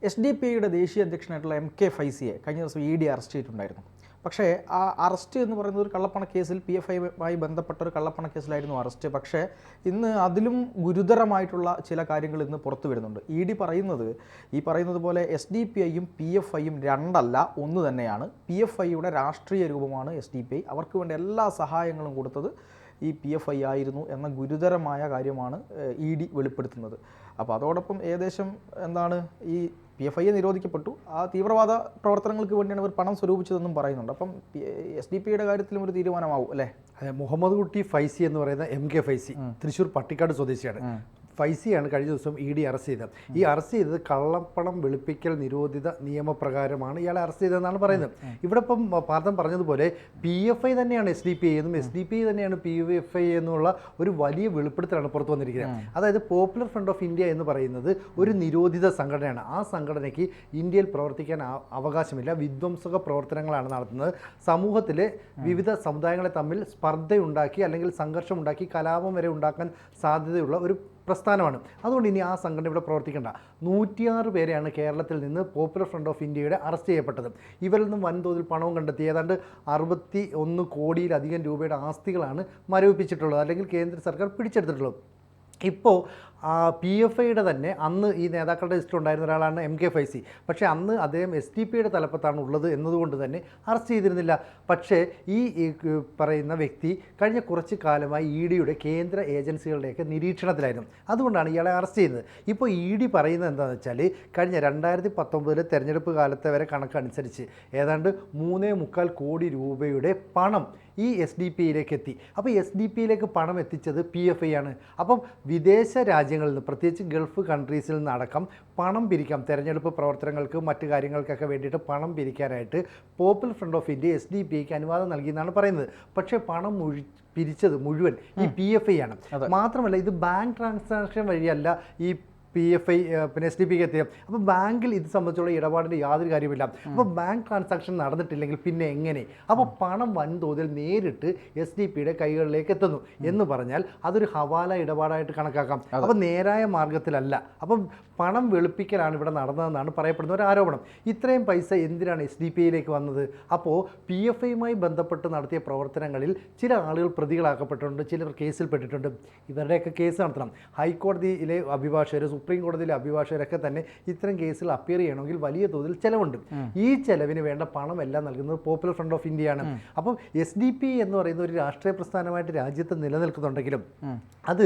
SDP ദേശീയ അധ്യക്ഷനായിട്ടുള്ള MK ഫൈസിയെ കഴിഞ്ഞ ദിവസം ED അറസ്റ്റ് ചെയ്തിട്ടുണ്ടായിരുന്നു. പക്ഷേ ആ അറസ്റ്റ് എന്ന് പറയുന്നത് ഒരു കള്ളപ്പണ കേസിൽ PFIയുമായി ബന്ധപ്പെട്ട ഒരു കള്ളപ്പണ കേസിലായിരുന്നു അറസ്റ്റ്. പക്ഷേ ഇന്ന് അതിലും ഗുരുതരമായിട്ടുള്ള ചില കാര്യങ്ങൾ ഇന്ന് പുറത്തു വരുന്നുണ്ട്. ED പറയുന്നത് പോലെ SDP-യും PFIയും രണ്ടല്ല, ഒന്ന് തന്നെയാണ്. PFIയുടെ രാഷ്ട്രീയ രൂപമാണ് SDP. അവർക്ക് വേണ്ട എല്ലാ സഹായങ്ങളും കൊടുത്തത് ഈ PFI ആയിരുന്നു എന്ന ഗുരുതരമായ കാര്യമാണ് ED വെളിപ്പെടുത്തുന്നത്. അപ്പോൾ അതോടൊപ്പം ഏകദേശം എന്താണ് ഈ PFI നിരോധിക്കപ്പെട്ടു, ആ തീവ്രവാദ പ്രവർത്തനങ്ങൾക്ക് വേണ്ടിയാണ് ഇവർ പണം സ്വരൂപിച്ചതെന്നും പറയുന്നുണ്ട്. അപ്പം SDP-യുടെ കാര്യത്തിലും ഒരു തീരുമാനമാവും അല്ലേ? മുഹമ്മദ് കുട്ടി ഫൈസി എന്ന് പറയുന്ന MK ഫൈസി തൃശ്ശൂർ പട്ടിക്കാട് സ്വദേശിയാണ്. ഫൈസിയാണ് കഴിഞ്ഞ ദിവസം ED അറസ്റ്റ് ചെയ്തത്. ഈ അറസ്റ്റ് ചെയ്തത് കള്ളപ്പണം വെളുപ്പിക്കൽ നിരോധിത നിയമപ്രകാരമാണ് ഇയാളെ അറസ്റ്റ് ചെയ്തതെന്നാണ് പറയുന്നത്. ഇവിടെ ഇപ്പം പാർത്ഥൻ പറഞ്ഞതുപോലെ PFI തന്നെയാണ് SDP എന്നും SDP തന്നെയാണ് PFI എന്നുള്ള ഒരു വലിയ വെളിപ്പെടുത്തലാണ് പുറത്തു വന്നിരിക്കുന്നത്. അതായത് പോപ്പുലർ ഫ്രണ്ട് ഓഫ് ഇന്ത്യ എന്ന് പറയുന്നത് ഒരു നിരോധിത സംഘടനയാണ്. ആ സംഘടനയ്ക്ക് ഇന്ത്യയിൽ പ്രവർത്തിക്കാൻ അവകാശമില്ല. വിധ്വംസക പ്രവർത്തനങ്ങളാണ് നടത്തുന്നത്. സമൂഹത്തിലെ വിവിധ സമുദായങ്ങളെ തമ്മിൽ സ്പർദ്ധയുണ്ടാക്കി അല്ലെങ്കിൽ സംഘർഷമുണ്ടാക്കി കലാപം വരെ ഉണ്ടാക്കാൻ സാധ്യതയുള്ള ഒരു പ്രസ്ഥാനമാണ്. അതുകൊണ്ട് ഇനി ആ സംഘടന ഇവിടെ പ്രവർത്തിക്കേണ്ട. 106 പേരെയാണ് കേരളത്തിൽ നിന്ന് പോപ്പുലർ ഫ്രണ്ട് ഓഫ് ഇന്ത്യയുടെ അറസ്റ്റ് ചെയ്യപ്പെട്ടത്. ഇവരിൽ നിന്നും വൻതോതിൽ പണവും കണ്ടെത്തി. ഏതാണ്ട് 61 കോടിയിലധികം രൂപയുടെ ആസ്തികളാണ് മരവിപ്പിച്ചിട്ടുള്ളത്, അല്ലെങ്കിൽ കേന്ദ്ര സർക്കാർ പിടിച്ചെടുത്തിട്ടുള്ളത്. ഇപ്പോൾ PFIയുടെ തന്നെ അന്ന് ഈ നേതാക്കളുടെ ലിസ്റ്റിലുണ്ടായിരുന്ന ഒരാളാണ് MK ഫൈസി. പക്ഷേ അന്ന് അദ്ദേഹം SDP-യുടെ തലപ്പത്താണ് ഉള്ളത് എന്നതുകൊണ്ട് തന്നെ അറസ്റ്റ് ചെയ്തിരുന്നില്ല. പക്ഷേ ഈ പറയുന്ന വ്യക്തി കഴിഞ്ഞ കുറച്ച് കാലമായി EDയുടെ കേന്ദ്ര ഏജൻസികളുടെയൊക്കെ നിരീക്ഷണത്തിലായിരുന്നു. അതുകൊണ്ടാണ് ഇയാളെ അറസ്റ്റ് ചെയ്യുന്നത്. ഇപ്പോൾ ED പറയുന്നത് എന്താണെന്ന് വെച്ചാൽ കഴിഞ്ഞ 2019 തെരഞ്ഞെടുപ്പ് കാലത്തെ വരെ കണക്കനുസരിച്ച് ഏതാണ്ട് 3.25 കോടി രൂപയുടെ പണം ഈ SDP-യിലേക്ക് എത്തി. അപ്പോൾ SDP-യിലേക്ക് പണം എത്തിച്ചത് PFI ആണ്. അപ്പം വിദേശ രാജ്യങ്ങളിൽ നിന്ന്, പ്രത്യേകിച്ച് ഗൾഫ് കൺട്രീസിൽ നിന്ന് അടക്കം പണം പിരിക്കാം, തെരഞ്ഞെടുപ്പ് പ്രവർത്തനങ്ങൾക്ക് മറ്റു കാര്യങ്ങൾക്കൊക്കെ വേണ്ടിയിട്ട് പണം പിരിക്കാനായിട്ട് പോപ്പുലർ ഫ്രണ്ട് ഓഫ് ഇന്ത്യ SDP-ക്ക് അനുവാദം നൽകിയെന്നാണ് പറയുന്നത്. പക്ഷേ പണം പിരിച്ചത് മുഴുവൻ ഈ PFI ആണ്. മാത്രമല്ല ഇത് ബാങ്ക് ട്രാൻസാക്ഷൻ വഴിയല്ല ഈ PFI പിന്നെ SDP-ക്ക് എത്തിയത്. അപ്പോൾ ബാങ്കിൽ ഇത് സംബന്ധിച്ചുള്ള ഇടപാടിൻ്റെ യാതൊരു കാര്യമില്ല. അപ്പോൾ ബാങ്ക് ട്രാൻസാക്ഷൻ നടന്നിട്ടില്ലെങ്കിൽ പിന്നെ എങ്ങനെ? അപ്പോൾ പണം വൻതോതിൽ നേരിട്ട് SDP-യുടെ കൈകളിലേക്ക് എത്തുന്നു എന്ന് പറഞ്ഞാൽ അതൊരു ഹവാല ഇടപാടായിട്ട് കണക്കാക്കാം. അപ്പോൾ നേരായ മാർഗത്തിലല്ല. അപ്പം പണം വെളുപ്പിക്കലാണ് ഇവിടെ നടന്നതെന്നാണ് പറയപ്പെടുന്ന ഒരു ആരോപണം. ഇത്രയും പൈസ എന്തിനാണ് SDP-യിലേക്ക് വന്നത്? അപ്പോൾ PFIയുമായി ബന്ധപ്പെട്ട് നടത്തിയ പ്രവർത്തനങ്ങളിൽ ചില ആളുകൾ പ്രതികളാക്കപ്പെട്ടിട്ടുണ്ട്, ചിലർ കേസിൽപ്പെട്ടിട്ടുണ്ട്. ഇവരുടെയൊക്കെ കേസ് നടത്തണം. ഹൈക്കോടതിയിലെ അഭിഭാഷകർ, സുപ്രീം കോടതിയിലെ അഭിഭാഷകരൊക്കെ തന്നെ ഇത്തരം കേസിൽ അപ്പിയർ ചെയ്യണമെങ്കിൽ വലിയ തോതിൽ ചിലവുണ്ട്. ഈ ചിലവിന് വേണ്ട പണം എല്ലാം നൽകുന്നത് പോപ്പുലർ ഫ്രണ്ട് ഓഫ് ഇന്ത്യയാണ്. അപ്പം SDP എന്ന് പറയുന്ന ഒരു രാഷ്ട്രീയ പ്രസ്ഥാനമായിട്ട് രാജ്യത്ത് നിലനിൽക്കുന്നുണ്ടെങ്കിലും അത്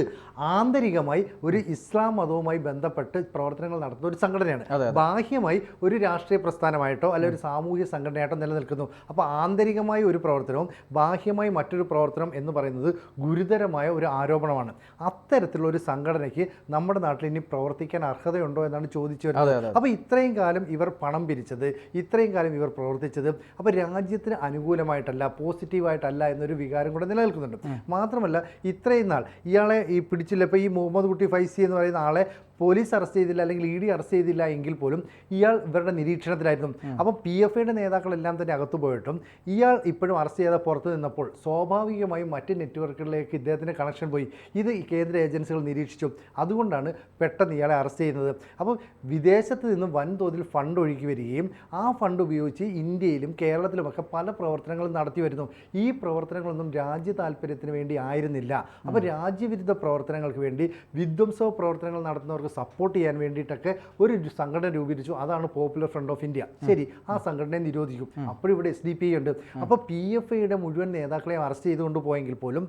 ആന്തരികമായി ഒരു ഇസ്ലാം മതവുമായി ബന്ധപ്പെട്ട് പ്രവർത്തനങ്ങൾ നടത്തുന്ന ഒരു സംഘടനയാണ്. ബാഹ്യമായി ഒരു രാഷ്ട്രീയ പ്രസ്ഥാനമായിട്ടോ അല്ലെങ്കിൽ ഒരു സാമൂഹ്യ സംഘടനയായിട്ടോ നിലനിൽക്കുന്നു. അപ്പോൾ ആന്തരികമായി ഒരു പ്രവർത്തനവും ബാഹ്യമായി മറ്റൊരു പ്രവർത്തനം എന്ന് പറയുന്നത് ഗുരുതരമായ ഒരു ആരോപണമാണ്. അത്തരത്തിലുള്ള ഒരു സംഘടനയ്ക്ക് നമ്മുടെ നാട്ടിൽ ഇനി പ്രവർത്തിക്കാൻ അർഹതയുണ്ടോ എന്നാണ് ചോദിച്ചു വരുന്നത്. അപ്പോൾ ഇത്രയും കാലം ഇവർ പണം പിരിച്ചത്, ഇത്രയും കാലം ഇവർ പ്രവർത്തിച്ചത് അപ്പോൾ രാജ്യത്തിന് അനുകൂലമായിട്ടല്ല, പോസിറ്റീവായിട്ടല്ല എന്നൊരു വികാരം കൂടെ നിലനിൽക്കുന്നുണ്ട്. മാത്രമല്ല ഇത്രയും നാൾ ഇയാളെ ഈ പിടിച്ചില്ല. ഇപ്പോൾ ഈ മുഹമ്മദ് കുട്ടി ഫൈസി എന്ന് പറയുന്ന ആളെ പോലീസ് അറസ്റ്റ് ചെയ്തില്ല, അല്ലെങ്കിൽ ED അറസ്റ്റ് ചെയ്തില്ല എങ്കിൽ പോലും ഇയാൾ ഇവരുടെ നിരീക്ഷണത്തിലായിരുന്നു. അപ്പോൾ PFIയുടെ നേതാക്കളെല്ലാം തന്നെ അകത്തു പോയിട്ടും ഇയാൾ ഇപ്പോഴും അറസ്റ്റ് ചെയ്ത പുറത്ത് നിന്നപ്പോൾ സ്വാഭാവികമായും മറ്റ് നെറ്റ്വർക്കുകളിലേക്ക് ഇദ്ദേഹത്തിൻ്റെ കണക്ഷൻ പോയി. ഇത് കേന്ദ്ര ഏജൻസികൾ നിരീക്ഷിച്ചു. അതുകൊണ്ടാണ് പെട്ടെന്ന് ഇയാളെ അറസ്റ്റ് ചെയ്യുന്നത്. അപ്പോൾ വിദേശത്ത് നിന്ന് വൻതോതിൽ ഫണ്ട് ഒഴുകി വരികയും ആ ഫണ്ട് ഉപയോഗിച്ച് ഇന്ത്യയിലും കേരളത്തിലുമൊക്കെ പല പ്രവർത്തനങ്ങളും നടത്തി വരുന്നു. ഈ പ്രവർത്തനങ്ങളൊന്നും രാജ്യ താല്പര്യത്തിന് വേണ്ടി ആയിരുന്നില്ല. അപ്പോൾ രാജ്യവിരുദ്ധ പ്രവർത്തനങ്ങൾക്ക് വേണ്ടി, വിധ്വംസക പ്രവർത്തനങ്ങൾ നടത്തുന്നവർക്ക് സപ്പോർട്ട് ചെയ്യാൻ വേണ്ടിയിട്ടൊക്കെ ഒരു സംഘടന രൂപീകരിച്ചു. അതാണ് പോപ്പുലർ ഫ്രണ്ട് ഓഫ് ഇന്ത്യ. ശരി, ആ സംഘടനയെ നിരോധിക്കും. അപ്പോഴിവിടെ SDP ഉണ്ട്. അപ്പോൾ PFIയുടെ മുഴുവൻ നേതാക്കളെയും അറസ്റ്റ് ചെയ്തുകൊണ്ട് പോയെങ്കിൽ പോലും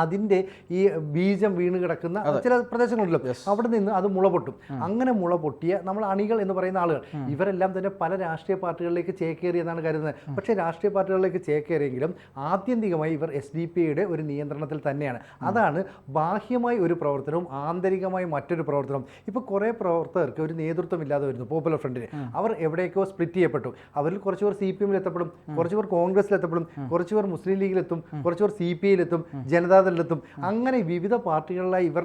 അതിൻ്റെ ഈ ബീജം വീണ് കിടക്കുന്ന ചില പ്രദേശങ്ങളുണ്ടല്ലോ, അവിടെ നിന്ന് അത് മുള പൊട്ടും. അങ്ങനെ മുള പൊട്ടിയ നമ്മൾ അണികൾ എന്ന് പറയുന്ന ആളുകൾ, ഇവരെല്ലാം തന്നെ പല രാഷ്ട്രീയ പാർട്ടികളിലേക്ക് ചേക്കേറിയെന്നാണ് കരുതുന്നത്. പക്ഷേ രാഷ്ട്രീയ പാർട്ടികളിലേക്ക് ചേക്കേറിയെങ്കിലും ആത്യന്തികമായി ഇവർ SDP-യുടെ ഒരു നിയന്ത്രണത്തിൽ തന്നെയാണ്. അതാണ് ബാഹ്യമായി ഒരു പ്രവർത്തനവും ആന്തരികമായി മറ്റൊരു പ്രവർത്തനവും. ഇപ്പോൾ കുറേ പ്രവർത്തകർക്ക് ഒരു നേതൃത്വം ഇല്ലാതെ വരുന്നു പോപ്പുലർ ഫ്രണ്ടിന്. അവർ എവിടേക്കോ സ്പ്ലിറ്റ് ചെയ്യപ്പെട്ടു. അവരിൽ കുറച്ചുപേർ CPM-ൽ എത്തപ്പെടും, കുറച്ചുപേർ കോൺഗ്രസിൽ എത്തപ്പെടും, കുറച്ചുപേർ മുസ്ലിം ലീഗിലെത്തും, കുറച്ചുപേർ CPI-ലെത്തും, ജനതാദളിലെത്തും. അങ്ങനെ വിവിധ പാർട്ടികളിലായി ഇവർ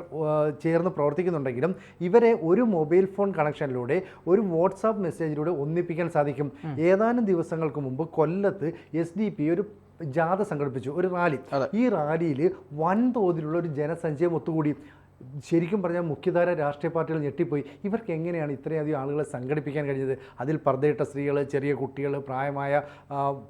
ചേർന്ന് പ്രവർത്തിക്കുന്നുണ്ടെങ്കിലും ഇവരെ ഒരു മൊബൈൽ ഫോൺ കണക്ഷനിലൂടെ, ഒരു വാട്സാപ്പ് മെസ്സേജിലൂടെ ഒന്നിപ്പിക്കാൻ സാധിക്കും. ഏതാനും ദിവസങ്ങൾക്ക് മുമ്പ് കൊല്ലത്ത് SDP ഒരു ജാഥ സംഘടിപ്പിച്ചു, ഒരു റാലി. ഈ റാലിയിൽ വൻതോതിലുള്ള ഒരു ജനസഞ്ചയം ഒത്തുകൂടി. ശരിക്കും പറഞ്ഞാൽ മുഖ്യധാര രാഷ്ട്രീയ പാർട്ടികൾ ഞെട്ടിപ്പോയി. ഇവർക്ക് എങ്ങനെയാണ് ഇത്രയധികം ആളുകളെ സംഘടിപ്പിക്കാൻ കഴിഞ്ഞത്? അതിൽ പർദ്ദയിട്ട സ്ത്രീകൾ, ചെറിയ കുട്ടികൾ, പ്രായമായ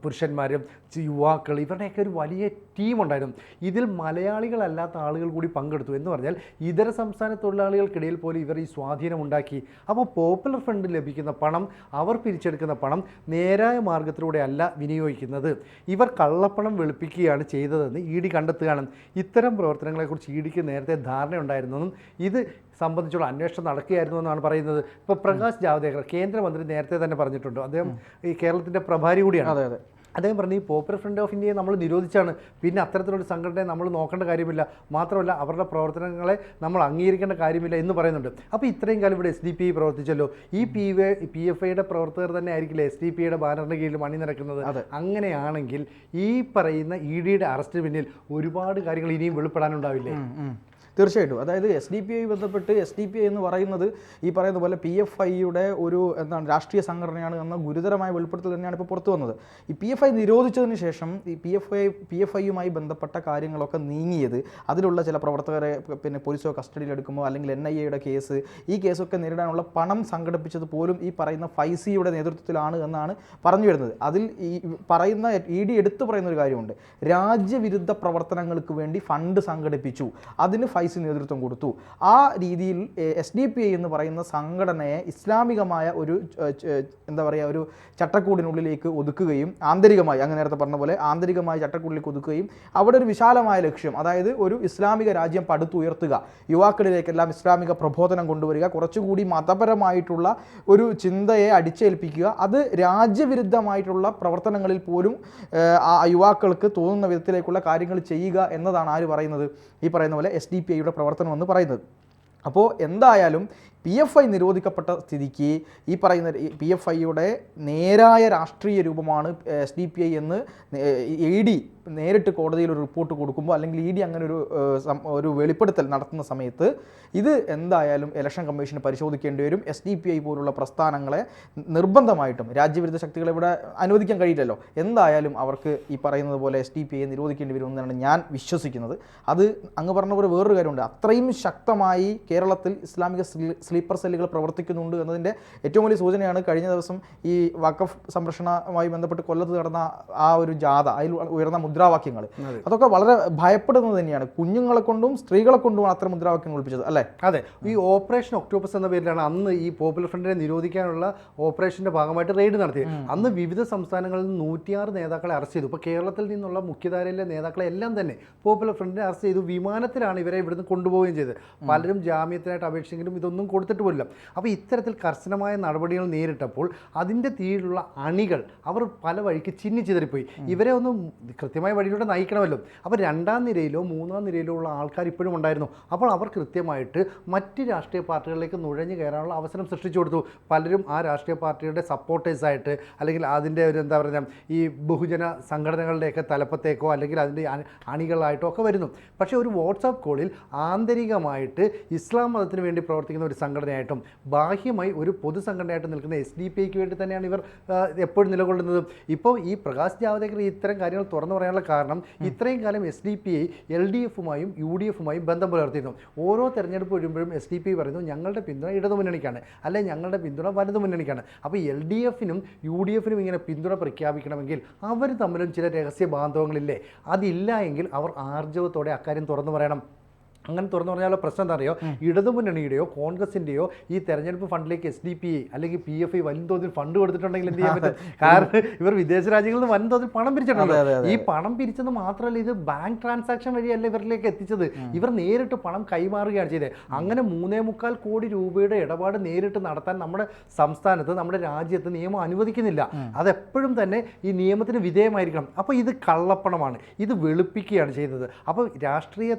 പുരുഷന്മാരും യുവാക്കൾ, ഇവരുടെയൊക്കെ ഒരു വലിയ ടീമുണ്ടായിരുന്നു. ഇതിൽ മലയാളികളല്ലാത്ത ആളുകൾ കൂടി പങ്കെടുത്തു എന്ന് പറഞ്ഞാൽ ഇതര സംസ്ഥാന തൊഴിലാളികൾക്കിടയിൽ പോലും ഇവർ ഈ സ്വാധീനം ഉണ്ടാക്കി. അപ്പോൾ പോപ്പുലർ ഫ്രണ്ട് ലഭിക്കുന്ന പണം, അവർ പിരിച്ചെടുക്കുന്ന പണം നേരായ മാർഗത്തിലൂടെ അല്ല വിനിയോഗിക്കുന്നത്. ഇവർ കള്ളപ്പണം വെളുപ്പിക്കുകയാണ് ചെയ്തതെന്ന് ഇ ഡി കണ്ടെത്തുകയാണ്. ഇത്തരം പ്രവർത്തനങ്ങളെക്കുറിച്ച് ഇ ഡിക്ക് നേരത്തെ ധാരണയുണ്ടായിരുന്നെന്നും ഇത് സംബന്ധിച്ചുള്ള അന്വേഷണം നടക്കുകയായിരുന്നു എന്നാണ് പറയുന്നത്. ഇപ്പോൾ പ്രകാശ് ജാവ്ദേക്കർ കേന്ദ്രമന്ത്രി നേരത്തെ തന്നെ പറഞ്ഞിട്ടുണ്ട്. അദ്ദേഹം ഈ കേരളത്തിൻ്റെ പ്രഭാരി കൂടിയാണ്. അതെ. അദ്ദേഹം പറഞ്ഞു ഈ പോപ്പുലർ ഫ്രണ്ട് ഓഫ് ഇന്ത്യയെ നമ്മൾ നിരോധിച്ചാണ്, പിന്നെ അത്തരത്തിലൊരു സംഘടനയെ നമ്മൾ നോക്കേണ്ട കാര്യമില്ല, മാത്രമല്ല അവരുടെ പ്രവർത്തനങ്ങളെ നമ്മൾ അംഗീകരിക്കേണ്ട കാര്യമില്ല എന്ന് പറയുന്നുണ്ട്. അപ്പോൾ ഇത്രയും കാലം ഇവിടെ SDPI പ്രവർത്തിച്ചല്ലോ, ഈ PFIയുടെ പ്രവർത്തകർ തന്നെ ആയിരിക്കില്ലേ SDPIയുടെ ബാനറിന് കീഴിൽ അണിനിരക്കുന്നത്? അങ്ങനെയാണെങ്കിൽ ഈ പറയുന്ന ED യുടെ അറസ്റ്റിന് പിന്നിൽ ഒരുപാട് കാര്യങ്ങൾ ഇനിയും വെളിപ്പെടാനുണ്ടാവില്ലേ? തീർച്ചയായിട്ടും. അതായത് SDPI ബന്ധപ്പെട്ട് SDPI എന്ന് പറയുന്നത് ഈ പറയുന്ന പോലെ PFIയുടെ ഒരു രാഷ്ട്രീയ സംഘടനയാണ് എന്ന ഗുരുതരമായ വെളിപ്പെടുത്തൽ തന്നെയാണ് ഇപ്പോൾ പുറത്തു വന്നത്. ഈ PFI നിരോധിച്ചതിന് ശേഷം ഈ PFIയുമായി ബന്ധപ്പെട്ട കാര്യങ്ങളൊക്കെ നീങ്ങിയത്, അതിലുള്ള ചില പ്രവർത്തകരെ പിന്നെ പോലീസോ കസ്റ്റഡിയിലെടുക്കുമ്പോൾ അല്ലെങ്കിൽ NIAയുടെ കേസ്, ഈ കേസൊക്കെ നേരിടാനുള്ള പണം സംഘടിപ്പിച്ചത് പോലും ഈ പറയുന്ന ഫൈസിയുടെ നേതൃത്വത്തിലാണ് എന്നാണ് പറഞ്ഞു വരുന്നത്. അതിൽ ഈ പറയുന്ന ED എടുത്തു പറയുന്ന ഒരു കാര്യമുണ്ട്, രാജ്യവിരുദ്ധ പ്രവർത്തനങ്ങൾക്ക് വേണ്ടി ഫണ്ട് സംഘടിപ്പിച്ചു, അതിന് നേതൃത്വം കൊടുത്തു. ആ രീതിയിൽ SDPI എന്ന് പറയുന്ന സംഘടനയെ ഇസ്ലാമികമായ ഒരു എന്താ പറയുക ഒരു ചട്ടക്കൂടിനുള്ളിലേക്ക് ഒതുക്കുകയും ആന്തരികമായി, അങ്ങനെ നേരത്തെ പറഞ്ഞ പോലെ ആന്തരികമായ ചട്ടക്കൂടിലേക്ക് ഒതുക്കുകയും അവിടെ ഒരു വിശാലമായ ലക്ഷ്യം, അതായത് ഒരു ഇസ്ലാമിക രാജ്യം പടുത്തുയർത്തുക, യുവാക്കളിലേക്കെല്ലാം ഇസ്ലാമിക പ്രബോധനം കൊണ്ടുവരിക, കുറച്ചുകൂടി മതപരമായിട്ടുള്ള ഒരു ചിന്തയെ അടിച്ചേൽപ്പിക്കുക, അത് രാജ്യവിരുദ്ധമായിട്ടുള്ള പ്രവർത്തനങ്ങളിൽ പോലും ആ യുവാക്കൾക്ക് തോന്നുന്ന വിധത്തിലേക്കുള്ള കാര്യങ്ങൾ ചെയ്യുക എന്നതാണ് ആര് പറയുന്നത്? ഈ പറയുന്ന പോലെ SDPIയുടെ പ്രവർത്തനം എന്ന് പറയുന്നത്. അപ്പോൾ എന്തായാലും PFI നിരോധിക്കപ്പെട്ട സ്ഥിതിക്ക് ഈ പറയുന്ന PFIയുടെ നേരായ രാഷ്ട്രീയ രൂപമാണ് SDPI എന്ന് ED നേരിട്ട് കോടതിയിൽ ഒരു റിപ്പോർട്ട് കൊടുക്കുമ്പോൾ, അല്ലെങ്കിൽ ED അങ്ങനെ ഒരു വെളിപ്പെടുത്തൽ നടത്തുന്ന സമയത്ത് ഇത് എന്തായാലും ഇലക്ഷൻ കമ്മീഷന് പരിശോധിക്കേണ്ടി വരും. SDPI പോലുള്ള പ്രസ്ഥാനങ്ങളെ നിർബന്ധമായിട്ടും, രാജ്യവിരുദ്ധ ശക്തികളെ ഇവിടെ അനുവദിക്കാൻ കഴിയില്ലല്ലോ, എന്തായാലും അവർക്ക് ഈ പറയുന്നത് പോലെ SDPIയെ നിരോധിക്കേണ്ടി വരുമെന്നാണ് ഞാൻ വിശ്വസിക്കുന്നത്. അത് അങ്ങ് പറഞ്ഞ പോലെ വേറൊരു കാര്യമുണ്ട്, അത്രയും ശക്തമായി കേരളത്തിൽ ഇസ്ലാമിക സ്ലീപ്പർ സെല്ലുകൾ പ്രവർത്തിക്കുന്നുണ്ട് എന്നതിൻ്റെ ഏറ്റവും വലിയ സൂചനയാണ് കഴിഞ്ഞ ദിവസം ഈ വഖഫ് സംരക്ഷണവുമായി ബന്ധപ്പെട്ട് കൊല്ലത്ത് നടന്ന ആ ഒരു ജാഥ, അതിൽ ഉയർന്ന മുദ്രാവാക്യങ്ങൾ, അതൊക്കെ വളരെ ഭയപ്പെടുന്നത് തന്നെയാണ്. കുഞ്ഞുങ്ങളെ കൊണ്ടും സ്ത്രീകളെ കൊണ്ടുമാണ് അത്തരം മുദ്രാവാക്യങ്ങൾ ഒളിപ്പിച്ചത് അല്ലേ? അതെ. ഈ ഓപ്പറേഷൻ ഒക്ടോപ്പസ് എന്ന പേരിലാണ് അന്ന് ഈ പോപ്പുലർ ഫ്രണ്ടിനെ നിരോധിക്കാനുള്ള ഓപ്പറേഷന്റെ ഭാഗമായിട്ട് റെയ്ഡ് നടത്തിയത്. അന്ന് വിവിധ സംസ്ഥാനങ്ങളിൽ നിന്ന് 106 നേതാക്കളെ അറസ്റ്റ് ചെയ്തു. ഇപ്പോൾ കേരളത്തിൽ നിന്നുള്ള മുഖ്യധാരയിലെ നേതാക്കളെ എല്ലാം തന്നെ പോപ്പുലർ ഫ്രണ്ടിനെ അറസ്റ്റ് ചെയ്തു. വിമാനത്തിലാണ് ഇവരെ ഇവിടുന്ന് കൊണ്ടുപോവുകയും ചെയ്തത്. പലരും ജാമ്യത്തിനായിട്ട് അപേക്ഷിച്ചെങ്കിലും ഇതൊന്നും കൊടുത്തിട്ട് പോലില്ല. അപ്പോൾ ഇത്തരത്തിൽ കർശനമായ നടപടികൾ നേരിട്ടപ്പോൾ അതിൻ്റെ കീഴിലുള്ള അണികൾ അവർ പല വഴിക്ക് ചിന്നിച്ചിതറിപ്പോയി. ഇവരെ ഒന്നും കൃത്യമായ വഴിയിലൂടെ നയിക്കണമല്ലോ. അപ്പോൾ 2ാം നിരയിലോ 3ാം നിരയിലോ ഉള്ള ആൾക്കാർ ഇപ്പോഴും ഉണ്ടായിരുന്നു. അപ്പോൾ അവർ കൃത്യമായിട്ട് മറ്റ് രാഷ്ട്രീയ പാർട്ടികളിലേക്ക് നുഴഞ്ഞു കയറാനുള്ള അവസരം സൃഷ്ടിച്ചു കൊടുത്തു. പലരും ആ രാഷ്ട്രീയ പാർട്ടിയുടെ സപ്പോർട്ടേഴ്സായിട്ട്, അല്ലെങ്കിൽ അതിൻ്റെ ഒരു എന്താ പറയുക ഈ ബഹുജന സംഘടനകളുടെയൊക്കെ തലപ്പത്തേക്കോ അല്ലെങ്കിൽ അതിൻ്റെ അണികളായിട്ടോ ഒക്കെ വരുന്നു. പക്ഷേ ഒരു വാട്സാപ്പ് കോളിൽ ആന്തരികമായിട്ട് ഇസ്ലാം മതത്തിന് വേണ്ടി പ്രവർത്തിക്കുന്ന ഒരു സംഘടനയായിട്ടും ബാഹ്യമായി ഒരു പൊതുസംഘടനയായിട്ട് നിൽക്കുന്ന SDPIക്ക് വേണ്ടി തന്നെയാണ് ഇവർ എപ്പോഴും നിലകൊള്ളുന്നത്. ഇപ്പോൾ ഈ പ്രകാശ് ജാവ്ദേക്കർ ഇത്തരം കാര്യങ്ങൾ തുറന്നു പറയാനുള്ള കാരണം, ഇത്രയും കാലം SDPI LDFുമായും UDFുമായും ബന്ധം പുലർത്തിയിരുന്നു. ഓരോ തെരഞ്ഞെടുപ്പ് വരുമ്പോഴും SDPI പറയുന്നു ഞങ്ങളുടെ പിന്തുണ ഇടതുമുന്നണിക്കാണ്, അല്ലെ ഞങ്ങളുടെ പിന്തുണ വലതു മുന്നണിക്കാണ്. അപ്പോൾ LDFിനും UDFിനും ഇങ്ങനെ പിന്തുണ പ്രഖ്യാപിക്കണമെങ്കിൽ അവർ തമ്മിലും ചില രഹസ്യ ബാന്ധവങ്ങളില്ലേ? അതില്ല എങ്കിൽ അവർ ആർജവത്തോടെ അക്കാര്യം തുറന്നു പറയണം. അങ്ങനെ തുറന്നു പറഞ്ഞാലോ പ്രശ്നം എന്താ അറിയോ? ഇടതുമുന്നണിയുടെയോ കോൺഗ്രസിൻ്റെയോ ഈ തെരഞ്ഞെടുപ്പ് ഫണ്ടിലേക്ക് SDPI അല്ലെങ്കിൽ PFI വൻതോതിൽ ഫണ്ട് കൊടുത്തിട്ടുണ്ടെങ്കിൽ എന്ത് ചെയ്യാൻ പറ്റും? കാരണം ഇവർ വിദേശ രാജ്യങ്ങളിൽ നിന്ന് വൻതോതിൽ പണം പിരിച്ചിട്ടുണ്ടല്ലോ. ഈ പണം പിരിച്ചത് മാത്രമല്ല, ഇത് ബാങ്ക് ട്രാൻസാക്ഷൻ വഴിയല്ല ഇവരിലേക്ക് എത്തിച്ചത്, ഇവർ നേരിട്ട് പണം കൈമാറുകയാണ് ചെയ്തത്. അങ്ങനെ 3.25 കോടി രൂപയുടെ ഇടപാട് നേരിട്ട് നടത്താൻ നമ്മുടെ സംസ്ഥാനത്ത്, നമ്മുടെ രാജ്യത്ത് നിയമം അനുവദിക്കുന്നില്ല. അതെപ്പോഴും തന്നെ ഈ നിയമത്തിന് വിധേയമായിരിക്കണം. അപ്പോൾ ഇത് കള്ളപ്പണമാണ്, ഇത് വെളുപ്പിക്കുകയാണ് ചെയ്തത്. അപ്പോൾ രാഷ്ട്രീയ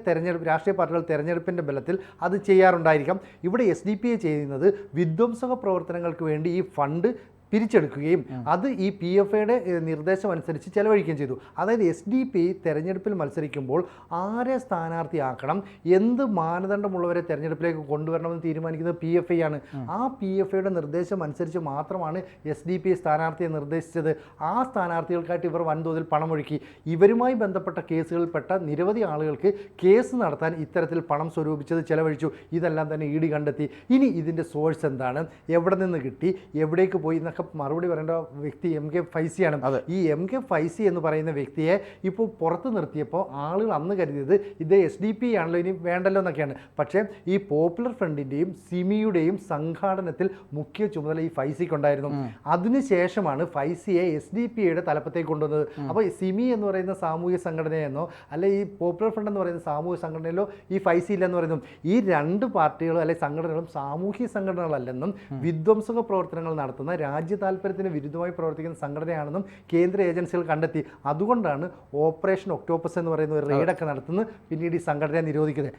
പാർട്ടികൾ തെരഞ്ഞെടുപ്പിൻ്റെ ബലത്തിൽ അത് ചെയ്യാറുണ്ടായിരിക്കാം. ഇവിടെ SDPI ചെയ്യുന്നത് വിധ്വംസക പ്രവർത്തനങ്ങൾക്ക് വേണ്ടി ഈ ഫണ്ട് പിരിച്ചെടുക്കുകയും അത് ഈ PFIയുടെ നിർദ്ദേശം അനുസരിച്ച് ചെലവഴിക്കുകയും ചെയ്തു. അതായത് SDP തെരഞ്ഞെടുപ്പിൽ മത്സരിക്കുമ്പോൾ ആരെ സ്ഥാനാർത്ഥിയാക്കണം, എന്ത് മാനദണ്ഡമുള്ളവരെ തെരഞ്ഞെടുപ്പിലേക്ക് കൊണ്ടുവരണമെന്ന് തീരുമാനിക്കുന്നത് PFI ആണ്. ആ PFIയുടെ നിർദ്ദേശം അനുസരിച്ച് മാത്രമാണ് SDP സ്ഥാനാർത്ഥിയെ നിർദ്ദേശിച്ചത്. ആ സ്ഥാനാർത്ഥികൾക്കായിട്ട് ഇവർ വൻതോതിൽ പണമൊഴുക്കി. ഇവരുമായി ബന്ധപ്പെട്ട കേസുകളിൽപ്പെട്ട നിരവധി ആളുകൾക്ക് കേസ് നടത്താൻ ഇത്തരത്തിൽ പണം സ്വരൂപിച്ചത് ചെലവഴിച്ചു. ഇതെല്ലാം തന്നെ ED കണ്ടെത്തി. ഇനി ഇതിൻ്റെ സോഴ്സ് എന്താണ്, എവിടെ നിന്ന് കിട്ടി, എവിടേക്ക് പോയി എന്നൊക്കെ മറുപടി പറയേണ്ട വ്യക്തി MK ഫൈസിയാണ്. ഈ MK ഫൈസി എന്ന് പറയുന്ന വ്യക്തിയെ ഇപ്പോൾ പുറത്ത് നിർത്തിയപ്പോൾ ആളുകൾ അന്ന് കരുതിയത് ഇത് SDP ആണല്ലോ, ഇനി വേണ്ടല്ലോ എന്നൊക്കെയാണ്. പക്ഷേ ഈ പോപ്പുലർ ഫ്രണ്ടിൻ്റെയും സിമിയുടെയും സംഘാടനത്തിൽ മുഖ്യ ചുമതല ഈ ഫൈസിക്കുണ്ടായിരുന്നു. അതിനുശേഷമാണ് ഫൈസിയെ SDP-യുടെ തലപ്പത്തേക്ക് കൊണ്ടുവന്നത്. അപ്പോൾ സിമി എന്ന് പറയുന്ന സാമൂഹ്യ സംഘടനയെന്നോ അല്ലെ ഈ പോപ്പുലർ ഫ്രണ്ട് എന്ന് പറയുന്ന സാമൂഹ്യ സംഘടനയിലോ ഈ ഫൈസി ഇല്ലെന്ന് പറയുന്നു. ഈ രണ്ട് പാർട്ടികളും അല്ലെങ്കിൽ സംഘടനകളും സാമൂഹ്യ സംഘടനകളല്ലെന്നും വിധ്വംസക പ്രവർത്തനങ്ങൾ നടത്തുന്ന രാജ്യ താല്പര്യത്തിന് വിരുദ്ധമായി പ്രവർത്തിക്കുന്ന സംഘടനയാണെന്നും കേന്ദ്ര ഏജൻസികൾ കണ്ടെത്തി. അതുകൊണ്ടാണ് ഓപ്പറേഷൻ ഒക്ടോപ്പസ് എന്ന് പറയുന്ന ഒരു റെയ്ഡൊക്കെ നടത്തുന്നത്, പിന്നീട് ഈ സംഘടനയെ നിരോധിക്കുന്നത്.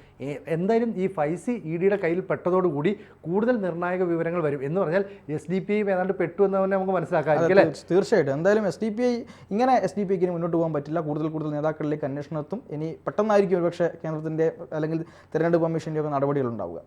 എന്തായാലും ഈ ഫൈസി ED-യുടെ കയ്യിൽ പെട്ടതോടുകൂടി കൂടുതൽ നിർണായക വിവരങ്ങൾ വരും. എന്ന് പറഞ്ഞാൽ SDP ഏതാണ്ട് പെട്ടു എന്ന് തന്നെ നമുക്ക് മനസ്സിലാക്കാം അല്ലേ? തീർച്ചയായിട്ടും. എന്തായാലും SDP-ക്ക് മുന്നോട്ട് പോകാൻ പറ്റില്ല. കൂടുതൽ നേതാക്കളിലേക്ക് അന്വേഷണം എത്തും. ഇനി പെട്ടെന്നായിരിക്കും ഒരുപക്ഷെ കേന്ദ്രത്തിൻ്റെ അല്ലെങ്കിൽ തെരഞ്ഞെടുപ്പ് കമ്മീഷൻ്റെ ഒക്കെ നടപടികൾ ഉണ്ടാവുക.